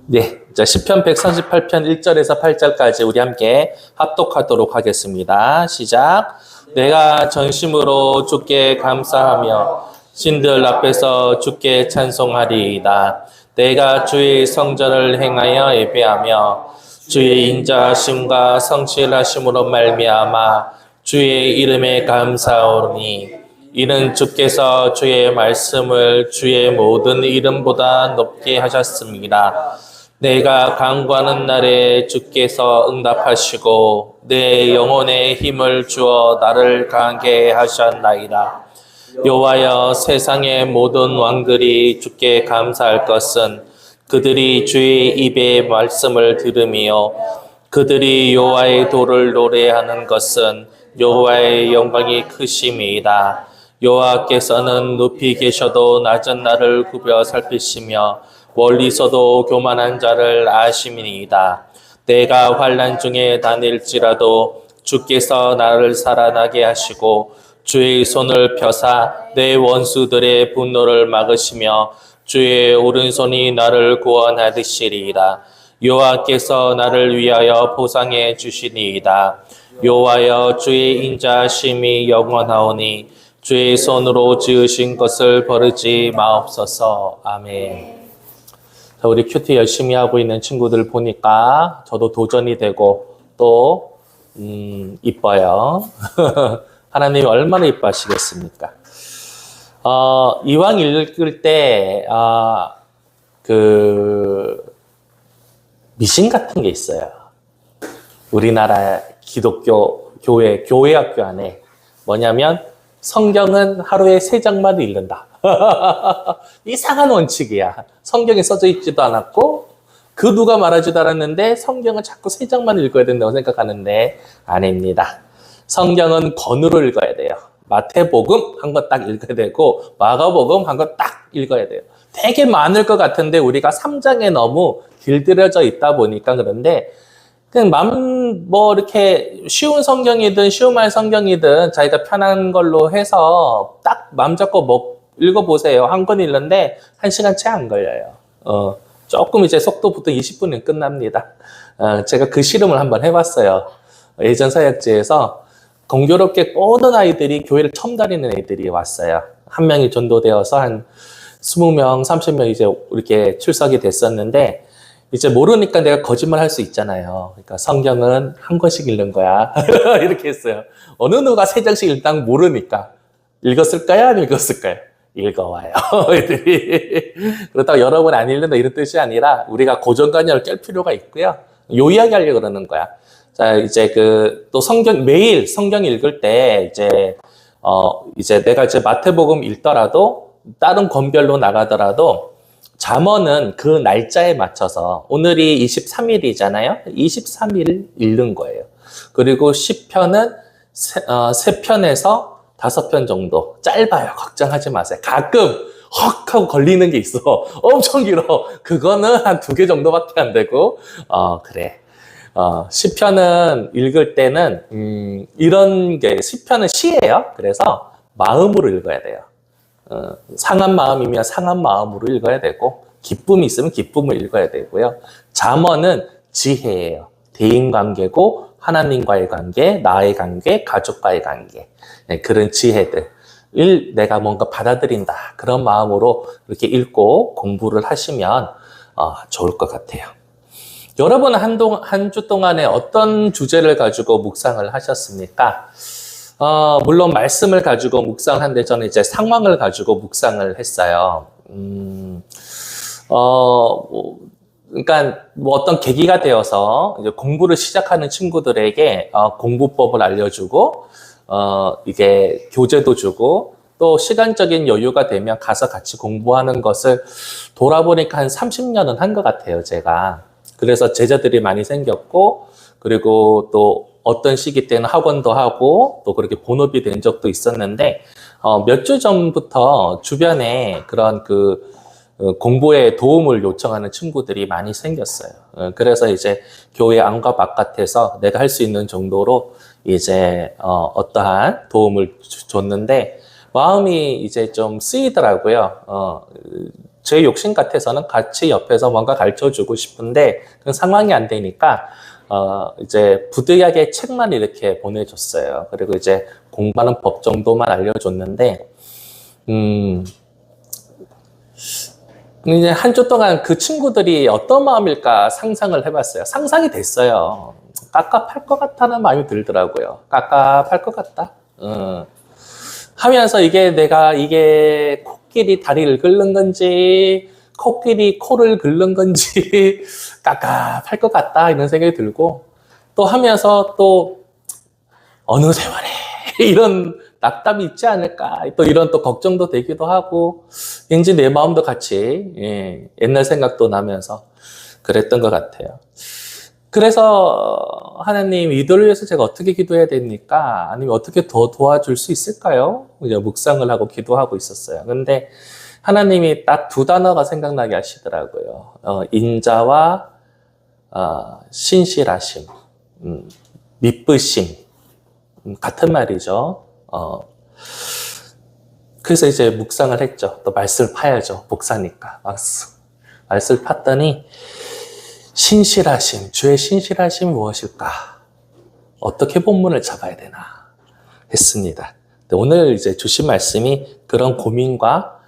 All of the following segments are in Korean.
네, 자, 시편 138편 1절에서 8절까지 우리 함께 합독하도록 하겠습니다. 시작. 내가 전심으로 주께 감사하며 신들 앞에서 주께 찬송하리이다. 내가 주의 성전을 행하여 예배하며 주의 인자하심과 성실하심으로 말미암아 주의 이름에 감사하오니 이는 주께서 주의 말씀을 주의 모든 이름보다 높게 하셨습니다. 내가 간구하는 날에 주께서 응답하시고 내 영혼에 힘을 주어 나를 강하게 하셨나이다. 여호와여, 세상의 모든 왕들이 주께 감사할 것은 그들이 주의 입의 말씀을 들으며 그들이 여호와의 도를 노래하는 것은 여호와의 영광이 크심이다. 여호와께서는 높이 계셔도 낮은 나를 굽여 살피시며 멀리서도 교만한 자를 아심이니이다. 내가 환난 중에 다닐지라도 주께서 나를 살아나게 하시고 주의 손을 펴사 내 원수들의 분노를 막으시며 주의 오른손이 나를 구원하시리이다. 여호와께서 나를 위하여 보상해 주시니이다. 여호와여, 주의 인자하심이 영원하오니 주의 손으로 지으신 것을 버리지 마옵소서. 아멘. 자, 우리 큐티 열심히 하고 있는 친구들 보니까 저도 도전이 되고 또 이뻐요. 하나님이 얼마나 이뻐하시겠습니까? 이왕 읽을 때 미신 같은 게 있어요. 우리나라 기독교 교회 학교 안에 뭐냐면 성경은 하루에 3장만 읽는다. 이상한 원칙이야. 성경에 써져 있지도 않았고 그 누가 말하지도 않았는데 성경은 자꾸 3장만 읽어야 된다고 생각하는데 아닙니다. 성경은 권으로 읽어야 돼요. 마태복음 한 권 딱 읽어야 되고 마가복음 한 권 딱 읽어야 돼요. 되게 많을 것 같은데 우리가 3장에 너무 길들여져 있다 보니까 그런데 그냥 이렇게 쉬운 성경이든 쉬움할 성경이든 자기가 편한 걸로 해서 딱 맘 잡고 읽어보세요. 한 권 읽는데 1시간 채 안 걸려요. 조금 이제 속도 보통 20분은 끝납니다. 제가 그 실험을 한번 해봤어요. 예전 사역지에서 공교롭게 모든 아이들이 교회를 처음 다니는 애들이 왔어요. 한 명이 전도되어서 한 20명, 30명 이제 이렇게 출석이 됐었는데 이제 모르니까 내가 거짓말 할 수 있잖아요. 그러니까 성경은 한 권씩 읽는 거야. 이렇게 했어요. 어느 누가 3장씩 읽당 모르니까. 읽었을까요? 안 읽었을까요? 읽어와요. 애들이. 그렇다고 여러 번 안 읽는다 이런 뜻이 아니라 우리가 고정관념을 깰 필요가 있고요. 요 이야기 하려고 그러는 거야. 자, 이제 또 매일 성경 읽을 때 이제 내가 이제 마태복음 읽더라도 다른 권별로 나가더라도 잠언은 그 날짜에 맞춰서 오늘이 23일이잖아요. 23일 읽는 거예요. 그리고 시편은 3편에서 5편 정도 짧아요. 걱정하지 마세요. 가끔 헉 하고 걸리는 게 있어. 엄청 길어. 그거는 한 2개 정도밖에 안 되고 그래. 시편은 읽을 때는 이런 게 시편은 시예요. 그래서 마음으로 읽어야 돼요. 상한 마음이면 상한 마음으로 읽어야 되고 기쁨이 있으면 기쁨을 읽어야 되고요. 잠언은 지혜예요. 대인관계고 하나님과의 관계, 나의 관계, 가족과의 관계. 네, 그런 지혜들. 내가 뭔가 받아들인다. 그런 마음으로 이렇게 읽고 공부를 하시면 좋을 것 같아요. 여러분은 한 주 동안에 어떤 주제를 가지고 묵상을 하셨습니까? 물론 말씀을 가지고 묵상하는데 저는 이제 상황을 가지고 묵상을 했어요. 그러니까 어떤 계기가 되어서 이제 공부를 시작하는 친구들에게 공부법을 알려주고 이게 교재도 주고 또 시간적인 여유가 되면 가서 같이 공부하는 것을 돌아보니까 한 30년은 한 것 같아요, 제가. 그래서 제자들이 많이 생겼고 그리고 또 어떤 시기 때는 학원도 하고 또 그렇게 본업이 된 적도 있었는데 몇 주 전부터 주변에 그런 공부에 도움을 요청하는 친구들이 많이 생겼어요. 그래서 이제 교회 안과 바깥에서 내가 할 수 있는 정도로 이제 어떠한 도움을 줬는데 마음이 이제 좀 쓰이더라고요. 제 욕심 같아서는 같이 옆에서 뭔가 가르쳐주고 싶은데 그 상황이 안 되니까 이제 부득이하게 책만 이렇게 보내줬어요. 그리고 이제 공부하는 법 정도만 알려줬는데 이제 한 주 동안 그 친구들이 어떤 마음일까 상상을 해봤어요. 상상이 됐어요. 깝깝할 것 같다는 마음이 들더라고요. 깝깝할 것 같다. 하면서 이게 코끼리 다리를 긁는 건지 코끼리 코를 긁는 건지 깝깝할 것 같다 이런 생각이 들고 또 하면서 또 어느 세월에 이런 낙담이 있지 않을까 또 이런 또 걱정도 되기도 하고 왠지 내 마음도 같이 옛날 생각도 나면서 그랬던 것 같아요. 그래서 하나님 이들을 위해서 제가 어떻게 기도해야 됩니까? 아니면 어떻게 더 도와줄 수 있을까요? 이제 묵상을 하고 기도하고 있었어요. 근데 하나님이 딱 두 단어가 생각나게 하시더라고요. 인자와 신실하심, 미쁘심 같은 말이죠. 그래서 이제 묵상을 했죠. 또 말씀을 파야죠. 목사니까 말씀을 팠더니 신실하심, 주의 신실하심이 무엇일까? 어떻게 본문을 잡아야 되나 했습니다. 오늘 이제 주신 말씀이 그런 고민과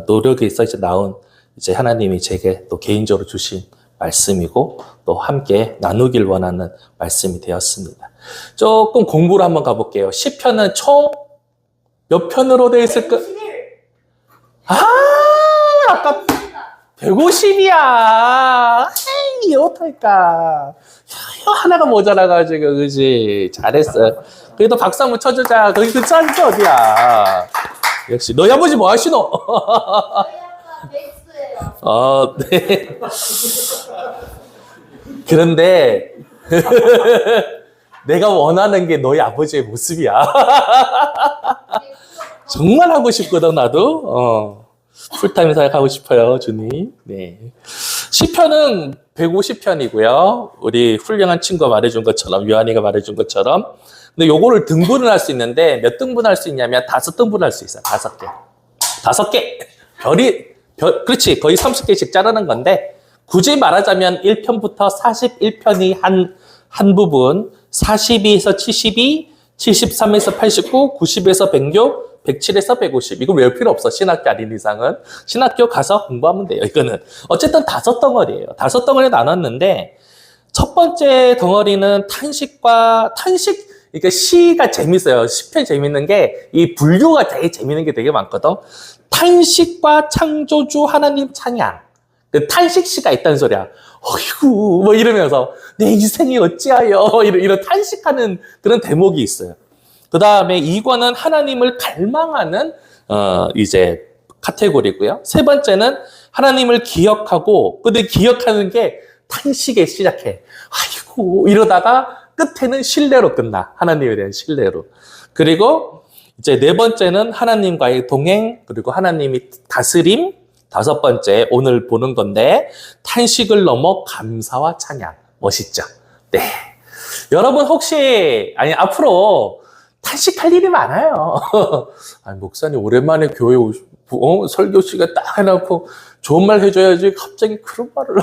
노력에 있어 이제 나온 이제 하나님이 제게 또 개인적으로 주신 말씀이고 또 함께 나누길 원하는 말씀이 되었습니다. 조금 공부를 한번 가볼게요. 시편은 총 몇 편으로 되어 있을까? 아까 150이야. 에이, 어떡할까. 하나가 모자라가지고, 그지? 잘했어. 그래도 박수 한번 쳐주자. 거기 그 짠지 어디야? 역시, 너희 아버지 뭐 하시노? 네. 그런데, 내가 원하는 게 너희 아버지의 모습이야. 정말 하고 싶거든, 나도. 풀타임 사역하고 싶어요, 주님. 네. 시편은 150편이고요. 우리 훌륭한 친구가 말해준 것처럼, 요한이가 말해준 것처럼. 근데 요거를 등분을 할 수 있는데, 몇 등분할 수 있냐면, 5등분할 수 있어요. 5개. 5개. 그렇지. 거의 30개씩 자르는 건데, 굳이 말하자면 1편부터 41편이 한 부분, 42에서 72, 73에서 89, 90에서 106, 107에서 150. 이거 외울 필요 없어. 신학교 아닌 이상은. 신학교 가서 공부하면 돼요. 이거는. 어쨌든 5덩어리예요. 5덩어리 나눴는데 첫 번째 덩어리는 탄식, 그러니까 시가 재밌어요. 시편 재밌는 게 이 분류가 되게 재밌는 게 되게 많거든. 탄식과 창조주 하나님 찬양. 그 탄식시가 있다는 소리야. 어이구, 뭐 이러면서 내 인생이 어찌하여 이런 탄식하는 그런 대목이 있어요. 그 다음에 2권은 하나님을 갈망하는 이제 카테고리고요. 세 번째는 하나님을 기억하고 근데 기억하는 게 탄식에 시작해. 아이고 이러다가 끝에는 신뢰로 끝나. 하나님에 대한 신뢰로. 그리고 이제 네 번째는 하나님과의 동행 그리고 하나님이 다스림. 5번째 오늘 보는 건데 탄식을 넘어 감사와 찬양. 멋있죠? 네. 여러분 혹시 앞으로 탄식할 일이 많아요. 목사님 오랜만에 교회 설교 시간 딱 해놓고 좋은 말 해줘야지 갑자기 그런 말을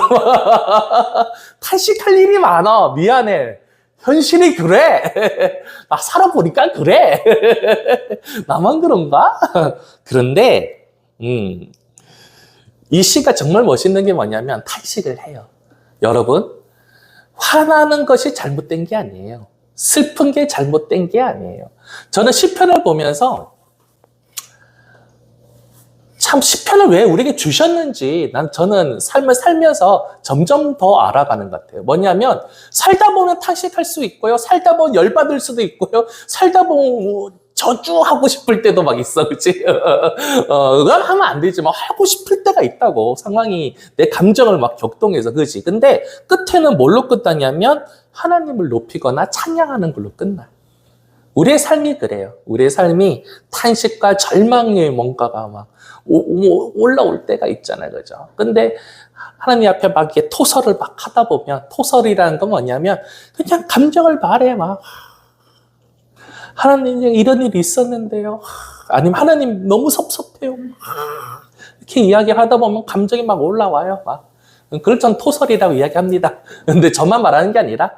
탄식할 일이 많아. 미안해. 현실이 그래. 나 살아보니까 그래. 나만 그런가? 그런데 이 시가 정말 멋있는 게 뭐냐면 탄식을 해요. 여러분 화나는 것이 잘못된 게 아니에요. 슬픈 게 잘못된 게 아니에요. 저는 시편을 보면서 참 시편을 왜 우리에게 주셨는지 저는 삶을 살면서 점점 더 알아가는 것 같아요. 뭐냐면 살다 보면 탄식할 수 있고요. 살다 보면 열받을 수도 있고요. 살다 보면 저주하고 싶을 때도 막 있어, 그치? 그건 하면 안 되지만 하고 싶을 때가 있다고. 상황이 내 감정을 막 격동해서, 그치? 근데 끝에는 뭘로 끝나냐면 하나님을 높이거나 찬양하는 걸로 끝나. 우리의 삶이 그래요. 우리의 삶이 탄식과 절망의 뭔가가 막 올라올 때가 있잖아요, 그죠? 근데 하나님 앞에 막 이렇게 토설을 막 하다 보면 토설이라는 건 뭐냐면 그냥 감정을 말해 막. 하나님 이런 일이 있었는데요. 아니면 하나님 너무 섭섭해요. 이렇게 이야기하다 보면 감정이 막 올라와요. 막. 그걸 전 토설이라고 이야기합니다. 근데 저만 말하는 게 아니라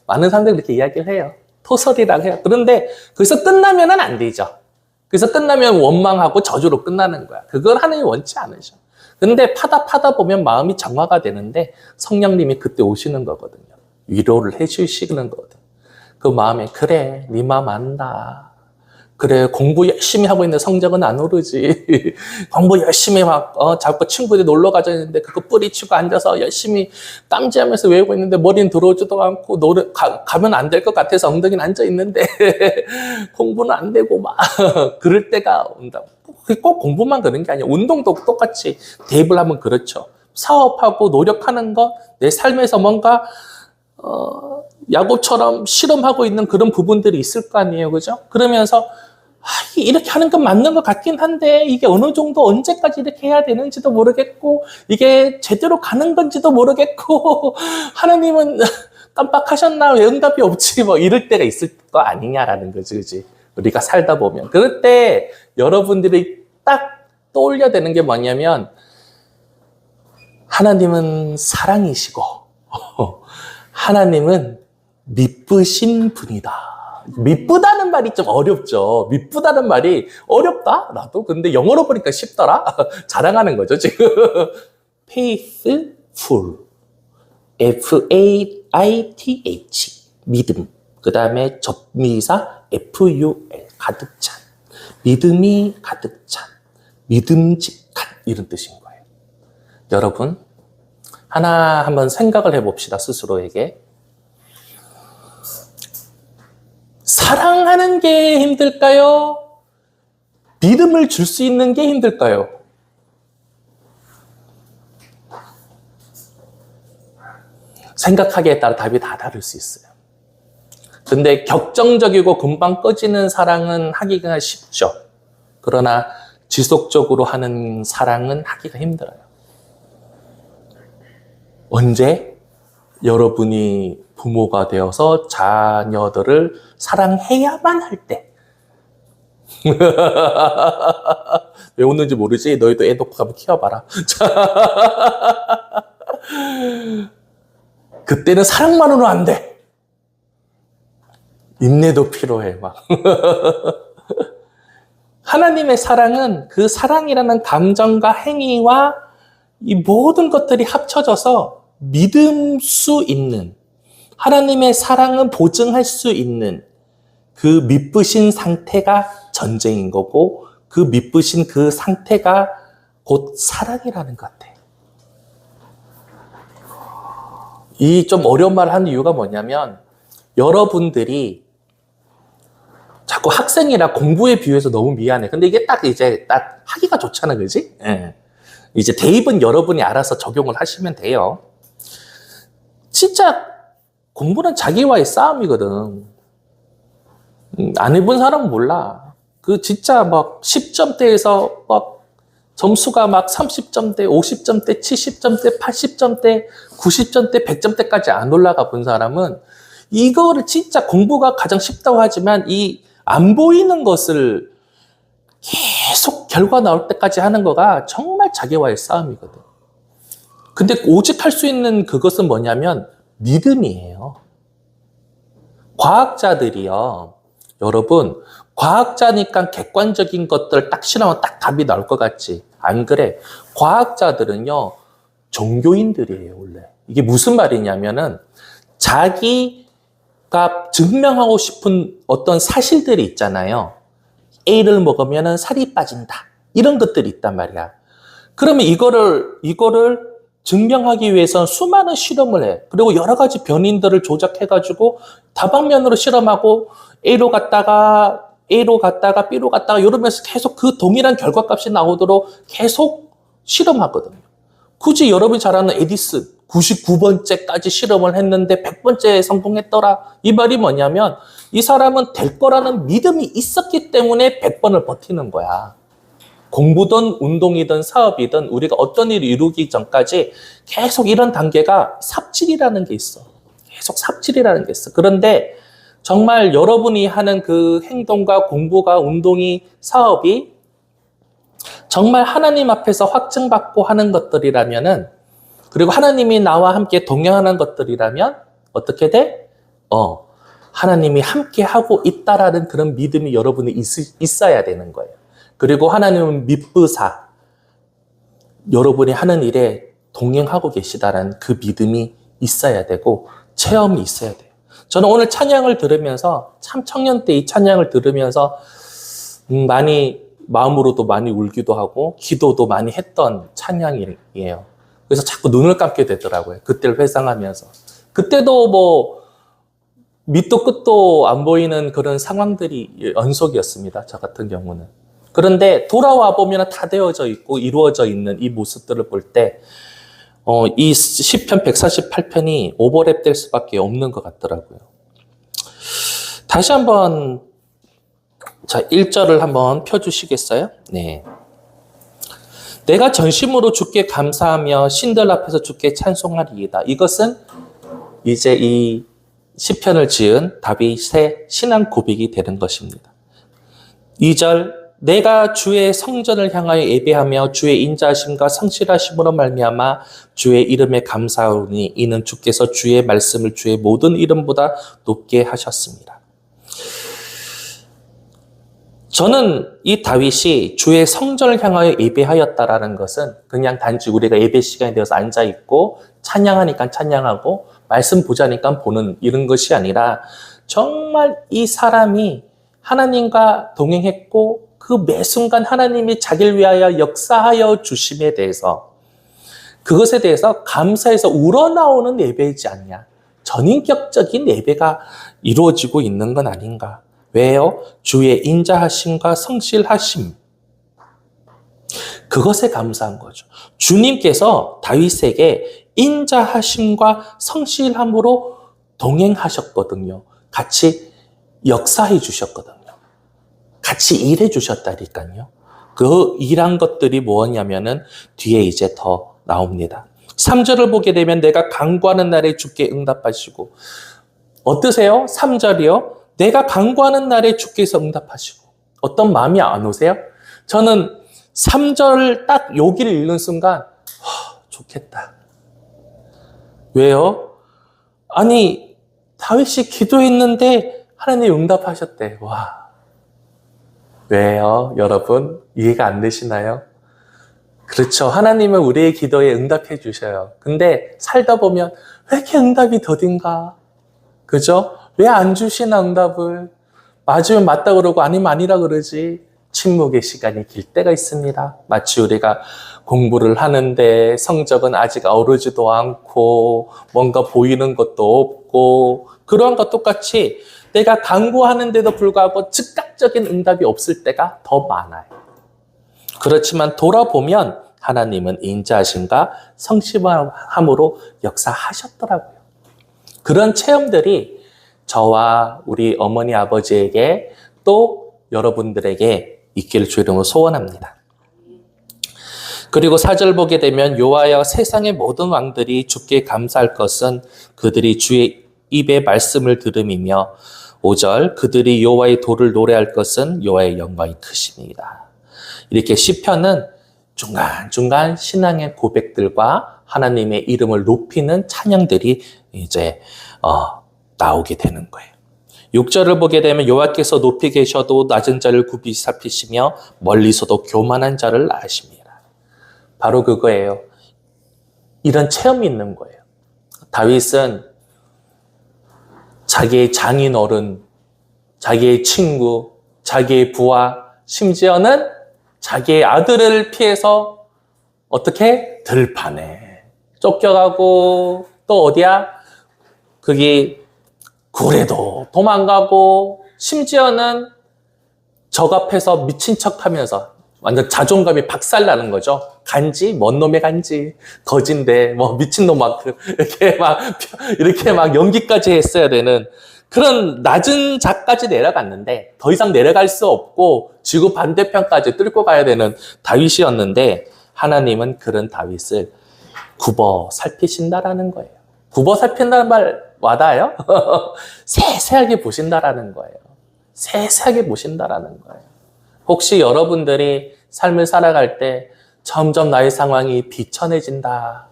많은 사람들이 그렇게 이야기를 해요. 토설이라고 해요. 그런데 거기서 끝나면은 안 되죠. 그래서 끝나면 원망하고 저주로 끝나는 거야. 그걸 하나님이 원치 않으셔. 근데 파다 보면 마음이 정화가 되는데 성령님이 그때 오시는 거거든요. 위로를 해주시는 거거든. 그 마음에 그래, 네 마음 안다. 그래, 공부 열심히 하고 있는데 성적은 안 오르지. 공부 열심히 자꾸 친구들이 놀러 가자 했는데 그거 뿌리치고 앉아서 열심히 땀지하면서 외우고 있는데 머리는 들어오지도 않고 가면 안 될 것 같아서 엉덩이는 앉아 있는데 공부는 안 되고 막 그럴 때가 온다. 꼭 공부만 그런 게 아니야. 운동도 똑같이 대입을 하면 그렇죠. 사업하고 노력하는 거, 내 삶에서 뭔가 야구처럼 실험하고 있는 그런 부분들이 있을 거 아니에요. 그죠? 그러면서 이렇게 하는 건 맞는 것 같긴 한데 이게 어느 정도 언제까지 이렇게 해야 되는지도 모르겠고 이게 제대로 가는 건지도 모르겠고 하나님은 깜빡하셨나 왜 응답이 없지 뭐 이럴 때가 있을 거 아니냐라는 거지. 그지? 우리가 살다 보면 그럴 때 여러분들이 딱 떠올려야 되는 게 뭐냐면 하나님은 사랑이시고 하나님은 미쁘신 분이다. 미쁘다는 말이 좀 어렵죠. 미쁘다는 말이 어렵다? 나도. 근데 영어로 보니까 쉽더라? 자랑하는 거죠, 지금. faithful. F-A-I-T-H. 믿음. 그 다음에 접미사 F-U-L. 가득 찬. 믿음이 가득 찬. 믿음직한. 이런 뜻인 거예요. 여러분, 하나 한번 생각을 해봅시다, 스스로에게. 사랑하는 게 힘들까요? 믿음을 줄 수 있는 게 힘들까요? 생각하기에 따라 답이 다 다를 수 있어요. 근데 격정적이고 금방 꺼지는 사랑은 하기가 쉽죠. 그러나 지속적으로 하는 사랑은 하기가 힘들어요. 언제? 여러분이 부모가 되어서 자녀들을 사랑해야만 할 때. 왜 웃는지 모르지? 너희도 애 놓고 가면 키워봐라. 그때는 사랑만으로는 안 돼. 인내도 필요해, 막. 하나님의 사랑은 그 사랑이라는 감정과 행위와 이 모든 것들이 합쳐져서 믿을 수 있는, 하나님의 사랑은 보증할 수 있는 그 미쁘신 상태가 전쟁인 거고 그 미쁘신 그 상태가 곧 사랑이라는 것 같아요. 이 좀 어려운 말을 하는 이유가 뭐냐면 여러분들이 자꾸 학생이라 공부에 비유해서 너무 미안해. 근데 이게 딱 하기가 좋잖아, 그지? 예. 이제 대입은 여러분이 알아서 적용을 하시면 돼요. 진짜 공부는 자기와의 싸움이거든. 안 해본 사람은 몰라. 그 진짜 막 10점대에서 막 점수가 막 30점대, 50점대, 70점대, 80점대, 90점대, 100점대까지 안 올라가 본 사람은 이거를 진짜 공부가 가장 쉽다고 하지만 이 안 보이는 것을 계속 결과 나올 때까지 하는 거가 정말 자기와의 싸움이거든. 근데 오직 할 수 있는 그것은 뭐냐면 믿음이에요. 과학자들이요. 여러분, 과학자니까 객관적인 것들 딱 실험하면 딱 답이 나올 것 같지. 안 그래. 과학자들은요, 종교인들이에요, 원래. 이게 무슨 말이냐면은 자기가 증명하고 싶은 어떤 사실들이 있잖아요. A를 먹으면 살이 빠진다. 이런 것들이 있단 말이야. 그러면 이거를 증명하기 위해서는 수많은 실험을 해. 그리고 여러 가지 변인들을 조작해가지고 다방면으로 실험하고 B로 갔다가 B로 갔다가 이러면서 계속 그 동일한 결과값이 나오도록 계속 실험하거든요. 굳이 여러분이 잘 아는 에디슨 99번째까지 실험을 했는데 100번째에 성공했더라. 이 말이 뭐냐면 이 사람은 될 거라는 믿음이 있었기 때문에 100번을 버티는 거야. 공부든 운동이든 사업이든 우리가 어떤 일을 이루기 전까지 계속 이런 단계가 삽질이라는 게 있어. 계속 삽질이라는 게 있어. 그런데 정말 여러분이 하는 그 행동과 공부가 운동이 사업이 정말 하나님 앞에서 확증받고 하는 것들이라면은, 그리고 하나님이 나와 함께 동행하는 것들이라면 어떻게 돼? 하나님이 함께 하고 있다라는 그런 믿음이 여러분이 있어야 되는 거예요. 그리고 하나님은 믿부사 여러분이 하는 일에 동행하고 계시다라는 그 믿음이 있어야 되고 체험이 있어야 돼요. 저는 오늘 찬양을 들으면서 참 청년 때 이 찬양을 들으면서 많이 마음으로도 많이 울기도 하고 기도도 많이 했던 찬양이에요. 그래서 자꾸 눈을 감게 되더라고요. 그때를 회상하면서. 그때도 뭐 밑도 끝도 안 보이는 그런 상황들이 연속이었습니다. 저 같은 경우는. 그런데 돌아와 보면 다 되어져 있고 이루어져 있는 이 모습들을 볼 때 이 시편 148편이 오버랩 될 수밖에 없는 것 같더라고요. 다시 한번 자 1절을 한번 펴주시겠어요? 네. 내가 전심으로 주께 감사하며 신들 앞에서 주께 찬송하리이다. 이것은 이제 이 시편을 지은 다윗의 신앙 고백이 되는 것입니다. 2절 내가 주의 성전을 향하여 예배하며 주의 인자하심과 성실하심으로 말미암아 주의 이름에 감사하오니 이는 주께서 주의 말씀을 주의 모든 이름보다 높게 하셨습니다. 저는 이 다윗이 주의 성전을 향하여 예배하였다라는 것은 그냥 단지 우리가 예배 시간이 되어서 앉아있고 찬양하니까 찬양하고 말씀 보자니까 보는 이런 것이 아니라 정말 이 사람이 하나님과 동행했고 그 매 순간 하나님이 자기를 위하여 역사하여 주심에 대해서 그것에 대해서 감사해서 우러나오는 예배이지 않냐. 전인격적인 예배가 이루어지고 있는 건 아닌가. 왜요? 주의 인자하심과 성실하심. 그것에 감사한 거죠. 주님께서 다윗에게 인자하심과 성실함으로 동행하셨거든요. 같이 역사해 주셨거든요. 같이 일해 주셨다니까요. 그 일한 것들이 뭐냐면은 뒤에 이제 더 나옵니다. 3절을 보게 되면 내가 간구하는 날에 주께 응답하시고 어떠세요? 3절이요. 내가 간구하는 날에 주께서 응답하시고 어떤 마음이 안 오세요? 저는 3절 딱 여기를 읽는 순간 좋겠다. 왜요? 아니 다윗이 기도했는데 하나님이 응답하셨대. 와. 왜요? 여러분 이해가 안 되시나요? 그렇죠. 하나님은 우리의 기도에 응답해 주셔요. 근데 살다 보면 왜 이렇게 응답이 더딘가? 그죠? 왜 안 주시나 응답을? 맞으면 맞다 그러고 아니면 아니라 그러지. 침묵의 시간이 길 때가 있습니다. 마치 우리가 공부를 하는데 성적은 아직 오르지도 않고 뭔가 보이는 것도 없고 그러한 것 똑같이 내가 간구하는데도 불구하고 즉각적인 응답이 없을 때가 더 많아요. 그렇지만 돌아보면 하나님은 인자하심과 성실함으로 역사하셨더라고요. 그런 체험들이 저와 우리 어머니 아버지에게 또 여러분들에게 있기를 주의 이름으로 소원합니다. 그리고 4절 보게 되면 여호와여 세상의 모든 왕들이 주께 감사할 것은 그들이 주의 입의 말씀을 들음이며 5절 그들이 여호와의 도를 노래할 것은 여호와의 영광이 크심이다. 이렇게 시편은 중간중간 신앙의 고백들과 하나님의 이름을 높이는 찬양들이 이제 나오게 되는 거예요. 6절을 보게 되면 여호와께서 높이 계셔도 낮은 자를 굽이 살피시며 멀리서도 교만한 자를 아십니다. 바로 그거예요. 이런 체험이 있는 거예요. 다윗은 자기의 장인 어른, 자기의 친구, 자기의 부하, 심지어는 자기의 아들을 피해서 어떻게? 들판에 쫓겨가고 또 어디야? 거기 굴에도 도망가고 심지어는 적 앞에서 미친 척하면서 완전 자존감이 박살나는 거죠. 간지? 뭔 놈의 간지? 거진데 뭐 미친놈만큼 이렇게 막 연기까지 했어야 되는 그런 낮은 자까지 내려갔는데 더 이상 내려갈 수 없고 지구 반대편까지 뚫고 가야 되는 다윗이었는데 하나님은 그런 다윗을 굽어 살피신다라는 거예요. 굽어 살핀다는 말 와닿아요? 세세하게 보신다라는 거예요. 세세하게 보신다라는 거예요. 혹시 여러분들이 삶을 살아갈 때 점점 나의 상황이 비천해진다,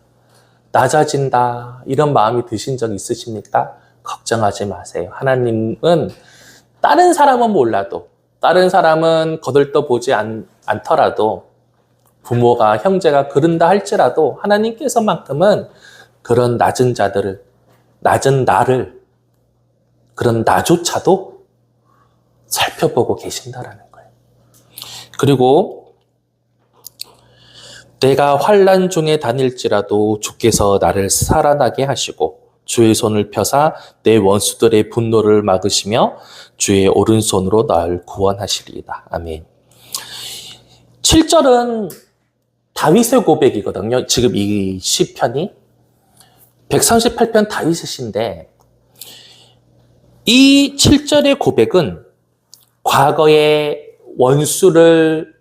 낮아진다, 이런 마음이 드신 적 있으십니까? 걱정하지 마세요. 하나님은 다른 사람은 몰라도, 다른 사람은 거들떠보지 않더라도, 부모가, 형제가 그런다 할지라도 하나님께서만큼은 그런 낮은 자들을, 낮은 나를, 그런 나조차도 살펴보고 계신다라는 거예요. 그리고 내가 환난 중에 다닐지라도 주께서 나를 살아나게 하시고 주의 손을 펴사 내 원수들의 분노를 막으시며 주의 오른손으로 나를 구원하시리이다. 아멘. 7절은 다윗의 고백이거든요. 지금 이 시편이 138편 다윗의 시인데 이 7절의 고백은 과거의 원수를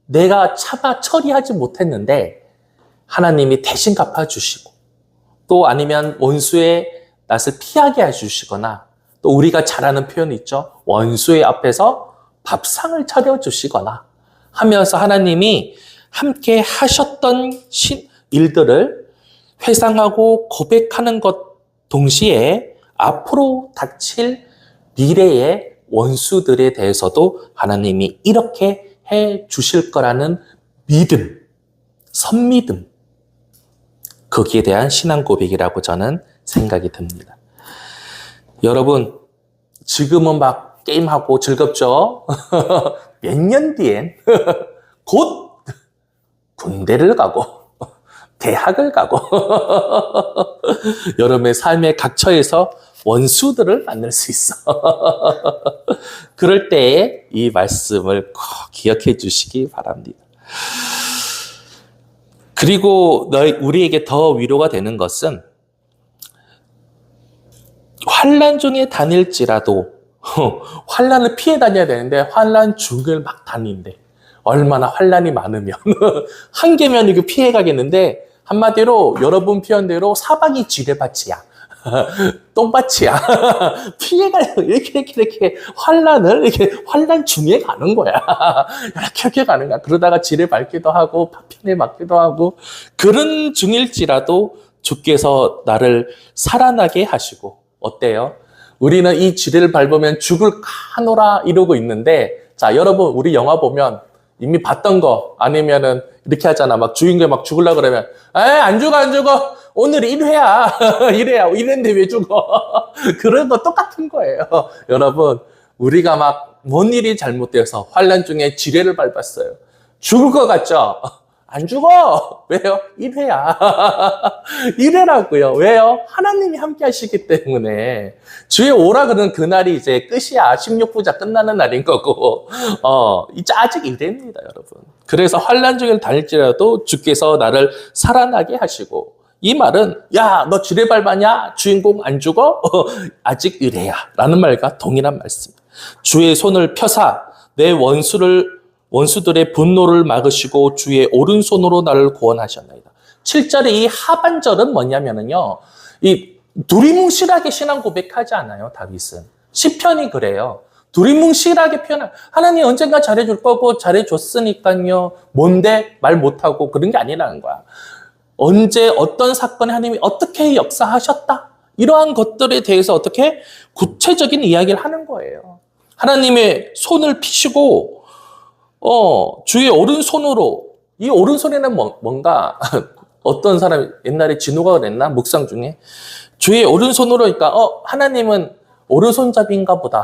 내가 참아 처리하지 못했는데 하나님이 대신 갚아주시고 또 아니면 원수의 낯을 피하게 해주시거나 또 우리가 잘 아는 표현이 있죠. 원수의 앞에서 밥상을 차려주시거나 하면서 하나님이 함께 하셨던 일들을 회상하고 고백하는 것 동시에 앞으로 닥칠 미래의 원수들에 대해서도 하나님이 이렇게 해 주실 거라는 믿음, 선믿음, 거기에 대한 신앙 고백이라고 저는 생각이 듭니다. 여러분, 지금은 막 게임하고 즐겁죠? 몇 년 뒤엔 곧 군대를 가고 대학을 가고 여러분의 삶의 각처에서 원수들을 만날 수 있어. 그럴 때에 이 말씀을 꼭 기억해 주시기 바랍니다. 그리고 우리에게 더 위로가 되는 것은 환난 중에 다닐지라도 환난을 피해 다녀야 되는데 환난 중을 막 다닌대. 얼마나 환난이 많으면 한 개면 이거 피해 가겠는데 한마디로 여러분 표현대로 사방이 지뢰밭이야. 똥밭이야. 피해가 이렇게 환난을 이렇게 환난 중에 가는 거야. 이렇게 가는 거야. 그러다가 지뢰 밟기도 하고 파편에 맞기도 하고 그런 중일지라도 주께서 나를 살아나게 하시고 어때요? 우리는 이 지뢰를 밟으면 죽을 카노라 이러고 있는데 자 여러분 우리 영화 보면 이미 봤던 거 아니면은 이렇게 하잖아. 막 주인공이 막 죽으려고 그러면 안 죽어 안 죽어. 오늘 1회야. 1회야. 1회인데 왜 죽어. 그런 거 똑같은 거예요. 여러분 우리가 막 뭔 일이 잘못되어서 환난 중에 지뢰를 밟았어요. 죽을 것 같죠? 안 죽어. 왜요? 1회야. 1회라고요. 왜요? 하나님이 함께 하시기 때문에. 주의 오라 그러는 그날이 이제 끝이야. 16부자 끝나는 날인 거고. 이제 아직 1회입니다, 여러분. 그래서 환난 중에 다닐지라도 주께서 나를 살아나게 하시고. 이 말은 야, 너 지뢰 밟았냐? 주인공 안 죽어? 아직 1회야. 라는 말과 동일한 말씀. 주의 손을 펴사 내 원수들의 분노를 막으시고 주의 오른손으로 나를 구원하셨나이다. 7절의 이 하반절은 뭐냐면요. 이 두리뭉실하게 신앙 고백하지 않아요, 다윗은. 시편이 그래요. 두리뭉실하게 표현한 하나님 언젠가 잘해줄 거고 잘해줬으니까요. 뭔데 말 못하고 그런 게 아니라는 거야. 언제 어떤 사건에 하나님이 어떻게 역사하셨다. 이러한 것들에 대해서 어떻게 구체적인 이야기를 하는 거예요. 하나님의 손을 피시고 주의 오른손으로 이 오른손에는 뭔가 어떤 사람 옛날에 진호가 그랬나? 묵상 중에 주의 오른손으로 그러니까 하나님은 오른손잡이인가 보다.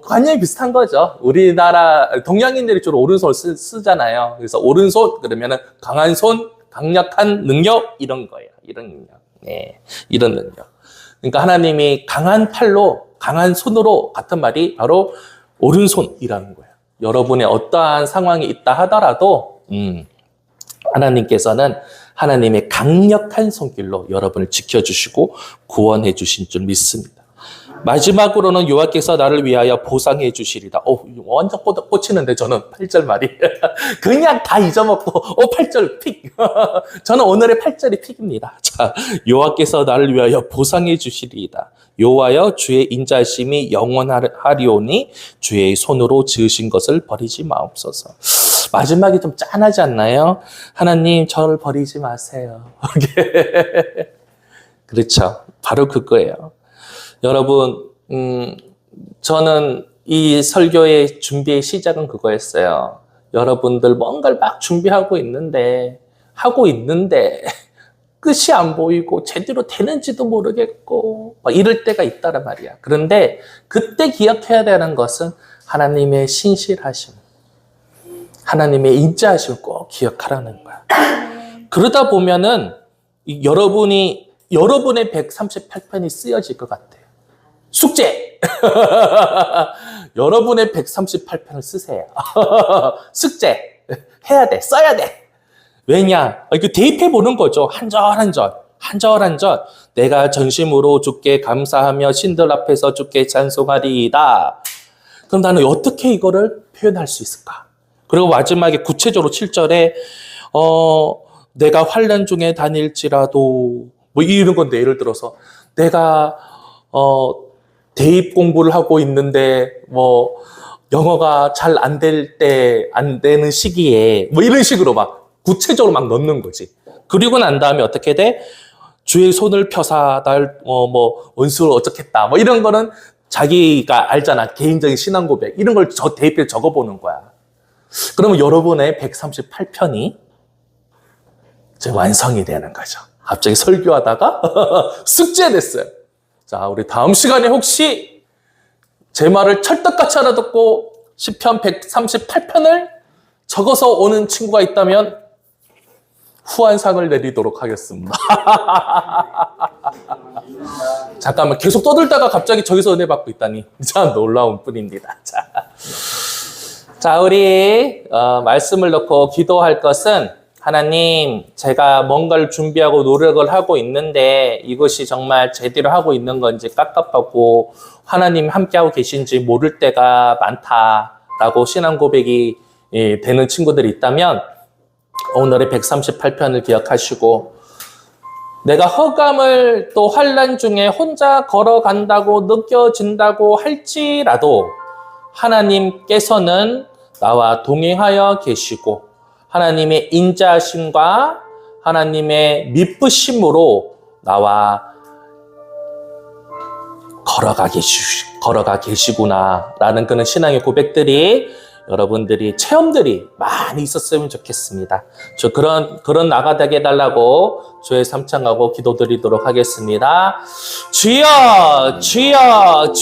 관념이 비슷한 거죠. 우리나라 동양인들이 주로 오른손을 쓰잖아요. 그래서 오른손 그러면은 강한 손, 강력한 능력 이런 거예요. 이런 능력. 네, 이런 능력. 그러니까 하나님이 강한 팔로, 강한 손으로 같은 말이 바로 오른손이라는 거예요. 여러분의 어떠한 상황이 있다 하더라도 하나님께서는 하나님의 강력한 손길로 여러분을 지켜주시고 구원해 주신 줄 믿습니다. 마지막으로는 여호와께서 나를 위하여 보상해 주시리다. 완전 꽂히는데 저는 8절 말이 그냥 다 잊어먹고 8절 픽. 저는 오늘의 8절이 픽입니다. 자, 여호와께서 나를 위하여 보상해 주시리이다. 여호와여 주의 인자심이 영원하리오니 주의 손으로 지으신 것을 버리지 마옵소서. 마지막이 좀 짠하지 않나요? 하나님 저를 버리지 마세요. 그렇죠. 바로 그거예요. 여러분 저는 이 설교의 준비의 시작은 그거였어요. 여러분들 뭔가를 막 준비하고 있는데 끝이 안 보이고 제대로 되는지도 모르겠고 막 이럴 때가 있다란 말이야. 그런데 그때 기억해야 되는 것은 하나님의 신실하심, 하나님의 인자하심을 꼭 기억하라는 거야. 그러다 보면은 여러분의 138편이 쓰여질 것 같아요. 숙제! 여러분의 138편을 쓰세요. 숙제! 해야 돼, 써야 돼. 왜냐? 이렇게 대입해 보는 거죠. 한 절 한 절. 내가 전심으로 주께 감사하며 신들 앞에서 주께 찬송하리이다. 그럼 나는 어떻게 이거를 표현할 수 있을까? 그리고 마지막에 구체적으로 7절에 내가 환난 중에 다닐지라도 뭐 이런 건데, 예를 들어서 내가 대입 공부를 하고 있는데 뭐 영어가 잘 안 되는 시기에 뭐 이런 식으로 막 구체적으로 막 넣는 거지. 그리고 난 다음에 어떻게 돼? 주의 손을 펴사 날 원수를 어쩌겠다. 뭐 이런 거는 자기가 알잖아. 개인적인 신앙 고백. 이런 걸 대입해 적어보는 거야. 그러면 여러분의 138편이 이제 완성이 되는 거죠. 갑자기 설교하다가 숙제됐어요. 자, 우리 다음 시간에 혹시 제 말을 찰떡같이 알아듣고 시편 138편을 적어서 오는 친구가 있다면 후한상을 내리도록 하겠습니다. 잠깐만, 계속 떠들다가 갑자기 저기서 은혜 받고 있다니 참 놀라운 뿐입니다. 자, 우리 말씀을 놓고 기도할 것은, 하나님, 제가 뭔가를 준비하고 노력을 하고 있는데 이것이 정말 제대로 하고 있는 건지 깝깝하고 하나님 함께하고 계신지 모를 때가 많다라고 신앙 고백이 되는 친구들이 있다면 오늘의 138편을 기억하시고, 내가 허감을 또 환난 중에 혼자 걸어간다고 느껴진다고 할지라도 하나님께서는 나와 동행하여 계시고 하나님의 인자하심과 하나님의 미쁘심으로 나와 걸어가 계시구나라는 그런 신앙의 고백들이, 여러분들이 체험들이 많이 있었으면 좋겠습니다. 저 그런 나가 되게 해달라고 주의 삼창하고 기도드리도록 하겠습니다. 주여, 주여,